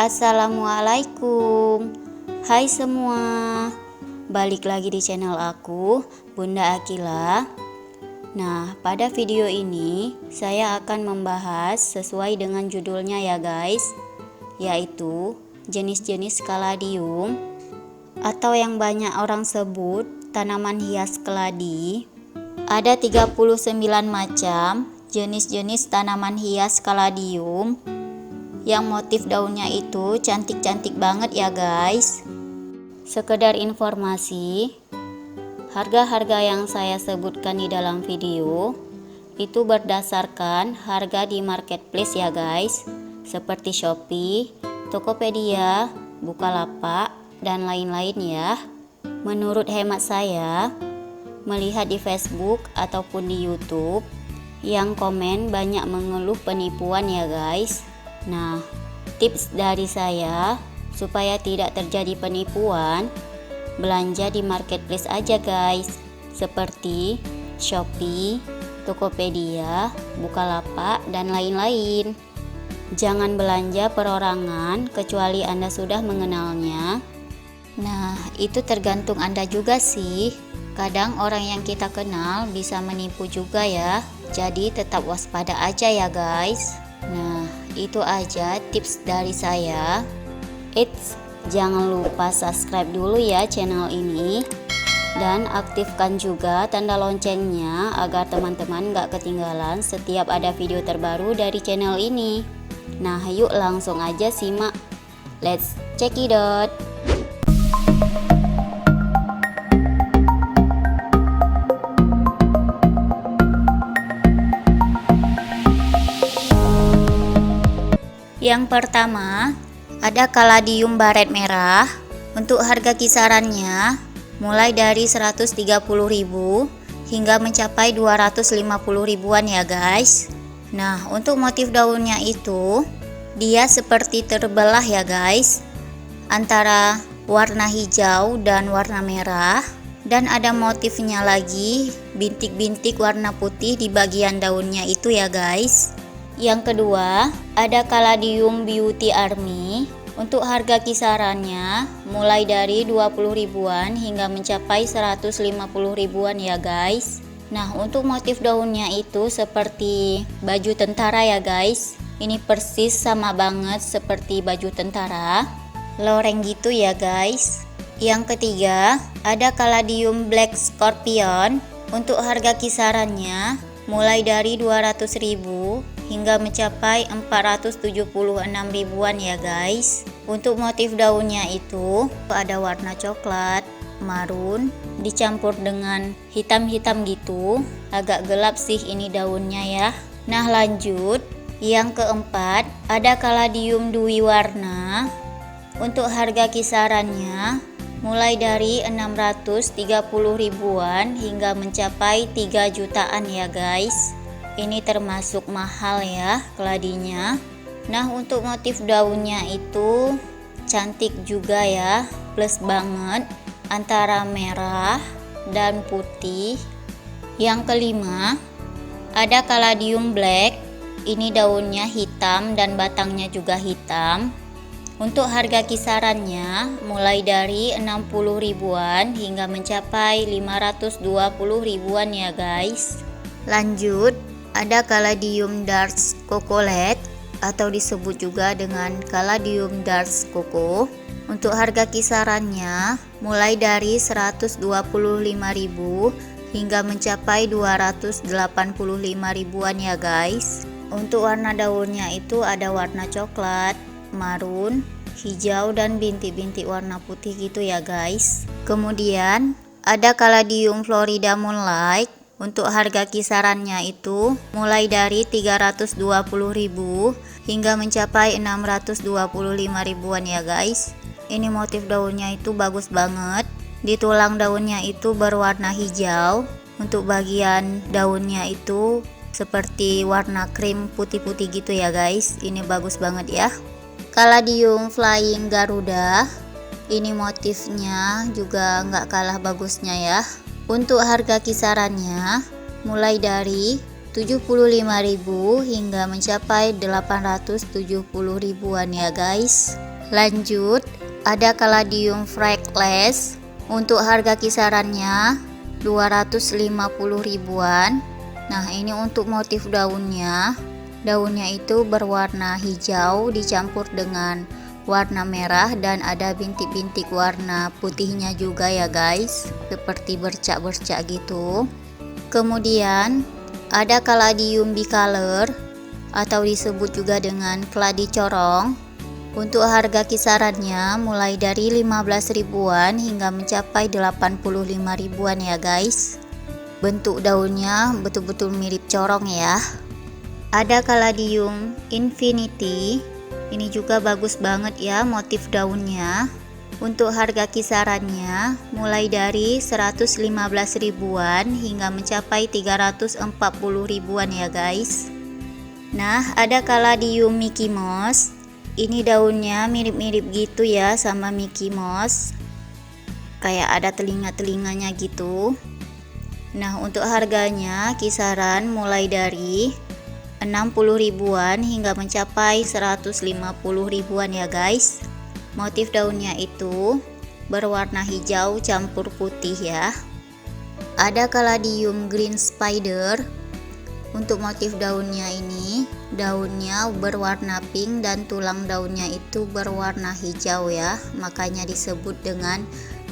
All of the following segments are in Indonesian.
Assalamualaikum. Hai semua, balik lagi di channel aku, Bunda Akila. Nah, pada video ini saya akan membahas sesuai dengan judulnya ya guys, yaitu jenis-jenis kaladium atau yang banyak orang sebut tanaman hias keladi. Ada 39 macam jenis-jenis tanaman hias kaladium yang motif daunnya itu cantik-cantik banget ya guys. Sekedar informasi, harga-harga yang saya sebutkan di dalam video itu berdasarkan harga di marketplace ya guys, seperti Shopee, Tokopedia, Bukalapak, dan lain-lain ya. Menurut hemat saya, melihat di Facebook ataupun di YouTube, yang komen banyak mengeluh penipuan ya guys. Nah, tips dari saya supaya tidak terjadi penipuan, belanja di marketplace aja guys, seperti Shopee, Tokopedia, Bukalapak, dan lain-lain. Jangan belanja perorangan kecuali Anda sudah mengenalnya. Nah, itu tergantung Anda juga sih. Kadang orang yang kita kenal bisa menipu juga ya. Jadi tetap waspada aja ya guys. Nah, itu aja tips dari saya. Jangan lupa subscribe dulu ya channel ini, dan aktifkan juga tanda loncengnya agar teman-teman gak ketinggalan setiap ada video terbaru dari channel ini. Nah, yuk langsung aja simak. Let's check it out. Yang pertama, ada kaladium baret merah. Untuk harga kisarannya mulai dari 130.000 hingga mencapai 250 ribuan ya guys. Nah, untuk motif daunnya itu dia seperti terbelah ya guys, antara warna hijau dan warna merah, dan ada motifnya lagi bintik-bintik warna putih di bagian daunnya itu ya guys. Yang kedua, ada kaladium beauty army. Untuk harga kisarannya mulai dari 20 ribuan hingga mencapai 150 ribuan ya guys. Nah, untuk motif daunnya itu seperti baju tentara ya guys. Ini persis sama banget seperti baju tentara, loreng gitu ya guys. Yang ketiga, ada kaladium black scorpion. Untuk harga kisarannya mulai dari 200.000 hingga mencapai 476 ribuan ya guys. Untuk motif daunnya itu ada warna coklat, marun, dicampur dengan hitam-hitam gitu. Agak gelap sih ini daunnya ya. Nah, lanjut. Yang keempat, ada kaladium dwi warna. Untuk harga kisarannya mulai dari 630 ribuan hingga mencapai 3 jutaan ya guys. Ini termasuk mahal ya keladinya. Nah, untuk motif daunnya itu cantik juga ya, plus banget antara merah dan putih. Yang kelima, ada kaladium black. Ini daunnya hitam dan batangnya juga hitam. Untuk harga kisarannya mulai dari 60 ribuan hingga mencapai 520 ribuan ya guys. Lanjut, ada kaladium dark cocolet atau disebut juga dengan kaladium dark coco. Untuk harga kisarannya mulai dari 125.000 hingga mencapai 285 ribuan ya guys. Untuk warna daunnya itu ada warna coklat, marun, hijau, dan bintik-bintik warna putih gitu ya guys. Kemudian ada kaladium Florida moonlight. Untuk harga kisarannya itu mulai dari 320.000 hingga mencapai 625 ribuan ya guys. Ini motif daunnya itu bagus banget. Di tulang daunnya itu berwarna hijau. Untuk bagian daunnya itu seperti warna krim putih-putih gitu ya guys. Ini bagus banget ya. Kaladium flying garuda. Ini motifnya juga nggak kalah bagusnya ya. Untuk harga kisarannya mulai dari 75.000 hingga mencapai 870 ribuan ya guys. Lanjut, ada Caladium fragrans. Untuk harga kisarannya 250 ribuan. Nah, ini untuk motif daunnya. Daunnya itu berwarna hijau dicampur dengan warna merah dan ada bintik-bintik warna putihnya juga ya guys, seperti bercak-bercak gitu. Kemudian ada Caladium bicolor atau disebut juga dengan keladi corong. Untuk harga kisarannya mulai dari 15 ribuan hingga mencapai 85 ribuan ya guys. Bentuk daunnya betul-betul mirip corong ya. Ada Caladium infinity. Ini juga bagus banget ya motif daunnya. Untuk harga kisarannya mulai dari 115 ribuan hingga mencapai 340 ribuan ya guys. Nah, ada Caladium Mickey Mouse. Ini daunnya mirip-mirip gitu ya sama Mickey Mouse, kayak ada telinga-telinganya gitu. Nah, untuk harganya kisaran mulai dari 60 ribuan hingga mencapai 150 ribuan ya guys. Motif daunnya itu berwarna hijau campur putih ya. Ada Caladium green spider. Untuk motif daunnya ini, daunnya berwarna pink dan tulang daunnya itu berwarna hijau ya, makanya disebut dengan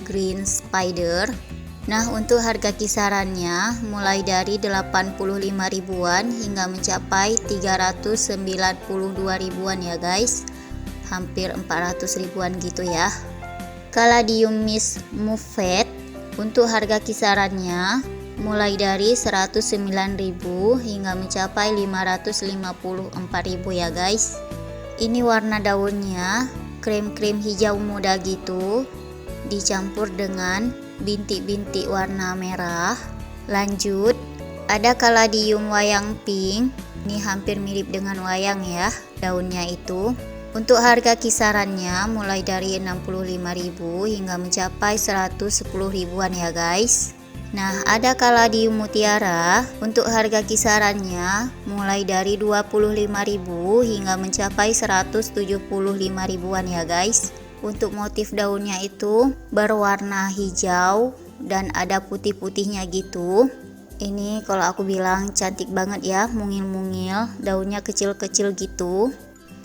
green spider. Nah, untuk harga kisarannya mulai dari 85 ribuan hingga mencapai 392 ribuan ya guys, hampir 400 ribuan gitu ya. Caladium Miss Muffet. Untuk harga kisarannya mulai dari 109.000 hingga mencapai 554.000 ya guys. Ini warna daunnya krem-krem hijau muda gitu, dicampur dengan bintik-bintik warna merah. Lanjut, ada Caladium wayang pink. Ini hampir mirip dengan wayang ya daunnya itu. Untuk harga kisarannya mulai dari 65.000 hingga mencapai 110 ribuan ya guys. Nah, ada Caladium mutiara. Untuk harga kisarannya mulai dari 25.000 hingga mencapai 175 ribuan ya guys. Untuk motif daunnya itu berwarna hijau dan ada putih-putihnya gitu. Ini kalau aku bilang cantik banget ya, mungil-mungil, daunnya kecil-kecil gitu.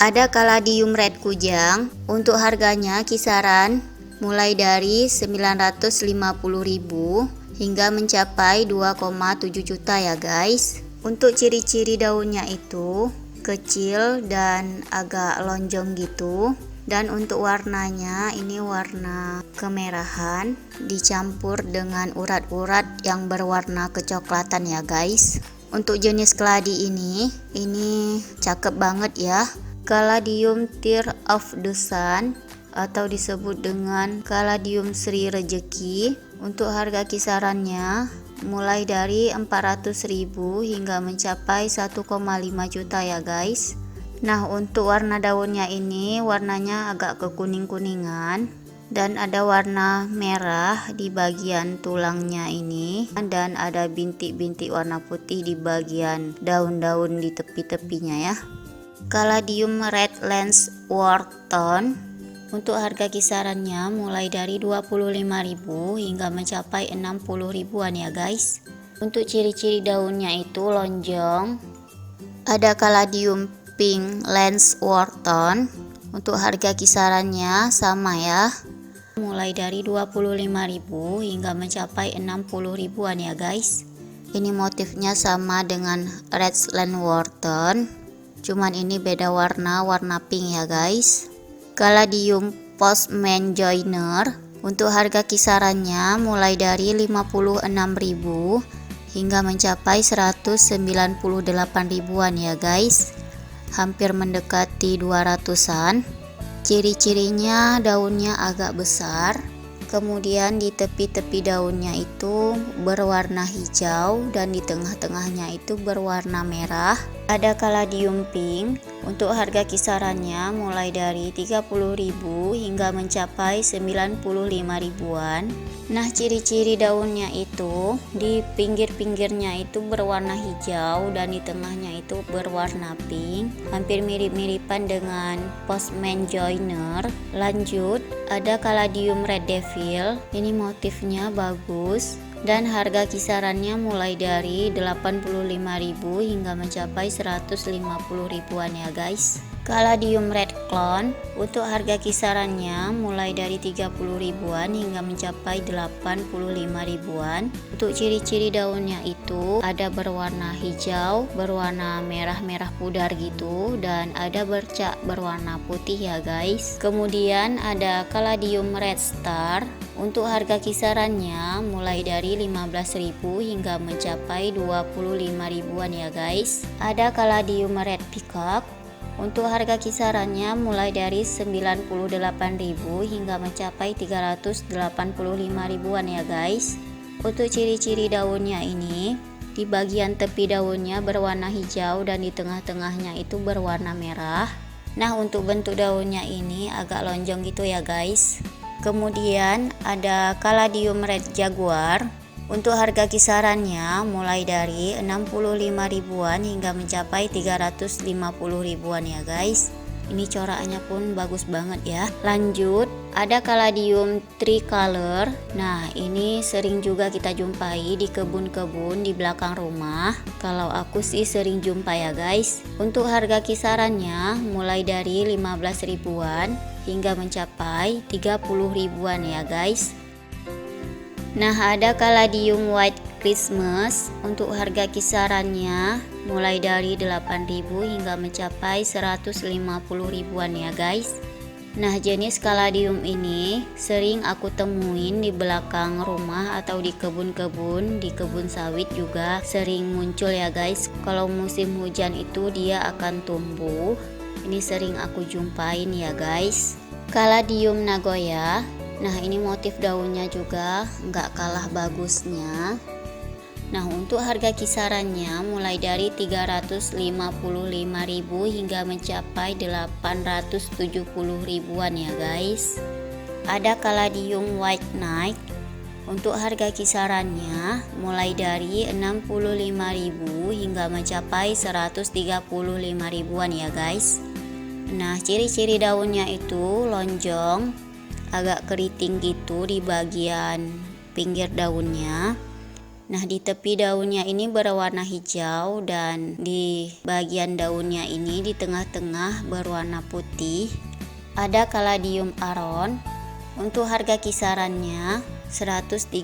Ada Caladium red kujang. Untuk harganya kisaran mulai dari 950.000 hingga mencapai 2,7 juta ya guys. Untuk ciri-ciri daunnya itu kecil dan agak lonjong gitu. Dan untuk warnanya ini warna kemerahan dicampur dengan urat-urat yang berwarna kecoklatan ya guys. Untuk jenis keladi ini cakep banget ya. Caladium Tear of the Sun atau disebut dengan Caladium Sri Rejeki. Untuk harga kisarannya mulai dari 400.000 hingga mencapai 1,5 juta ya guys. Nah, untuk warna daunnya ini warnanya agak kekuning-kuningan dan ada warna merah di bagian tulangnya ini, dan ada bintik-bintik warna putih di bagian daun-daun di tepi-tepinya ya. Caladium Red Lens Wharton. Untuk harga kisarannya mulai dari 25.000 hingga mencapai 60 ribuan ya guys. Untuk ciri-ciri daunnya itu lonjong. Ada Caladium Pink Lens Wharton. Untuk harga kisarannya sama ya, mulai dari 25.000 hingga mencapai 60 ribuan ya guys. Ini motifnya sama dengan Red Lens Wharton, cuman ini beda warna pink ya guys. Caladium Postman Joiner. Untuk harga kisarannya mulai dari 56.000 hingga mencapai 198 ribuan ya guys, hampir mendekati 200-an. Ciri-cirinya daunnya agak besar, kemudian di tepi-tepi daunnya itu berwarna hijau dan di tengah-tengahnya itu berwarna merah. Ada kaladium pink, untuk harga kisarannya mulai dari 30.000 hingga mencapai 95 ribuan. Nah, ciri-ciri daunnya itu di pinggir-pinggirnya itu berwarna hijau dan di tengahnya itu berwarna pink, hampir mirip-miripan dengan Postman Joiner. Lanjut, ada kaladium red devil, ini motifnya bagus dan harga kisarannya mulai dari 85.000 hingga mencapai 150 ribuan ya guys. Kaladium red clone, untuk harga kisarannya mulai dari 30 ribuan hingga mencapai 85 ribuan. Untuk ciri-ciri daunnya itu ada berwarna hijau, berwarna merah-merah pudar gitu, dan ada bercak berwarna putih ya guys. Kemudian ada kaladium red star, untuk harga kisarannya mulai dari 15.000 hingga mencapai 25 ribuan ya guys. Ada kaladium red peacock, untuk harga kisarannya mulai dari 98.000 hingga mencapai 385 ribuan ya guys. Untuk ciri-ciri daunnya ini, di bagian tepi daunnya berwarna hijau dan di tengah-tengahnya itu berwarna merah. Nah, untuk bentuk daunnya ini agak lonjong gitu ya guys. Kemudian ada kaladium red jaguar, untuk harga kisarannya mulai dari 65 ribuan hingga mencapai 350 ribuan ya guys. Ini coraknya pun bagus banget ya. Lanjut, ada kaladium tricolor. Nah, ini sering juga kita jumpai di kebun-kebun di belakang rumah. Kalau aku sih sering jumpa ya guys. Untuk harga kisarannya mulai dari 15 ribuan hingga mencapai 30 ribuan ya guys. Nah, ada kaladium white Christmas, untuk harga kisarannya mulai dari 8.000 hingga mencapai 150 ribuan ya guys. Nah, jenis kaladium ini sering aku temuin di belakang rumah atau di kebun-kebun, di kebun sawit juga sering muncul ya guys. Kalau musim hujan itu dia akan tumbuh. Ini sering aku jumpain ya guys. Kaladium Nagoya, nah ini motif daunnya juga nggak kalah bagusnya. Nah, untuk harga kisarannya mulai dari 355.000 hingga mencapai 870 ribuan ya guys. Ada kaladium white knight, untuk harga kisarannya mulai dari 65.000 hingga mencapai 135 ribuan ya guys. Nah, ciri-ciri daunnya itu lonjong, agak keriting gitu di bagian pinggir daunnya. Nah, di tepi daunnya ini berwarna hijau dan di bagian daunnya ini di tengah-tengah berwarna putih. Ada kaladium aron, untuk harga kisarannya 135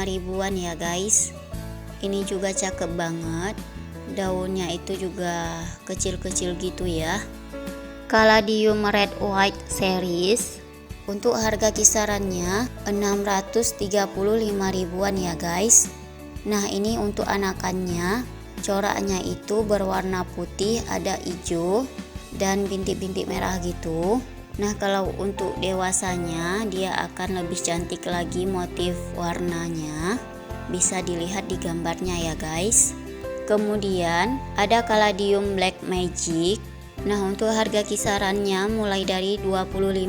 ribuan ya guys. Ini juga cakep banget. Daunnya itu juga kecil-kecil gitu ya. Kaladium red white series, untuk harga kisarannya 635 ribuan ya guys. Nah, ini untuk anakannya, coraknya itu berwarna putih, ada hijau dan bintik-bintik merah gitu. Nah, kalau untuk dewasanya dia akan lebih cantik lagi motif warnanya. Bisa dilihat di gambarnya ya guys. Kemudian ada kaladium black magic. Nah, untuk harga kisarannya mulai dari 25.000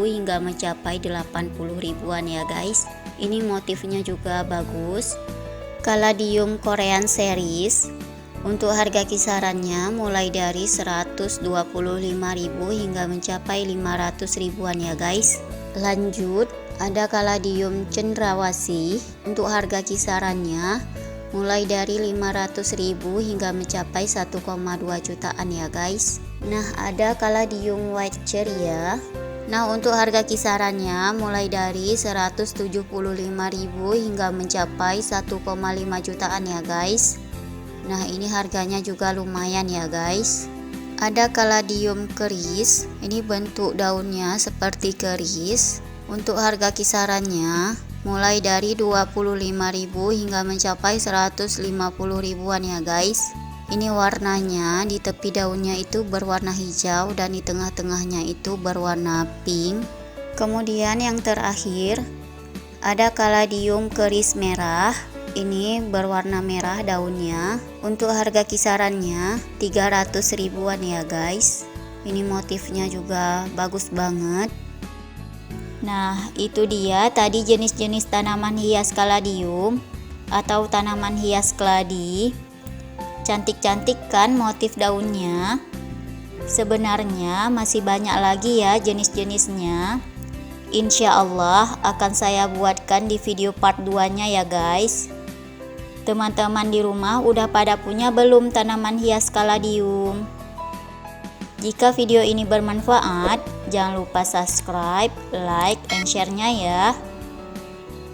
hingga mencapai 80 ribuan ya guys. Ini motifnya juga bagus. Kaladium Korean series, untuk harga kisarannya mulai dari 125.000 hingga mencapai 500 ribuan ya guys. Lanjut, ada kaladium cendrawasih, untuk harga kisarannya mulai dari 500.000 hingga mencapai 1,2 jutaan ya guys. Nah, ada kaladium white cherry. Nah, untuk harga kisarannya mulai dari 175.000 hingga mencapai 1,5 jutaan ya guys. Nah, ini harganya juga lumayan ya guys. Ada kaladium keris, ini bentuk daunnya seperti keris. Untuk harga kisarannya mulai dari 25.000 hingga mencapai 150 ribuan ya guys. Ini warnanya di tepi daunnya itu berwarna hijau dan di tengah-tengahnya itu berwarna pink. Kemudian yang terakhir ada kaladium keris merah. Ini berwarna merah daunnya. Untuk harga kisarannya 300 ribuan ya guys. Ini motifnya juga bagus banget. Nah, itu dia tadi jenis-jenis tanaman hias kaladium atau tanaman hias keladi. Cantik-cantik kan motif daunnya? Sebenarnya masih banyak lagi ya jenis-jenisnya. Insya Allah akan saya buatkan di video part 2-nya ya guys. Teman-teman di rumah udah pada punya belum tanaman hias kaladium? Jika video ini bermanfaat, jangan lupa subscribe, like, and share-nya ya.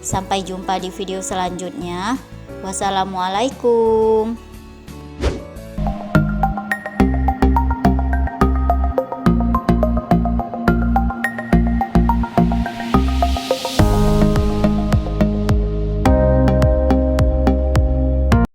Sampai jumpa di video selanjutnya. Wassalamualaikum.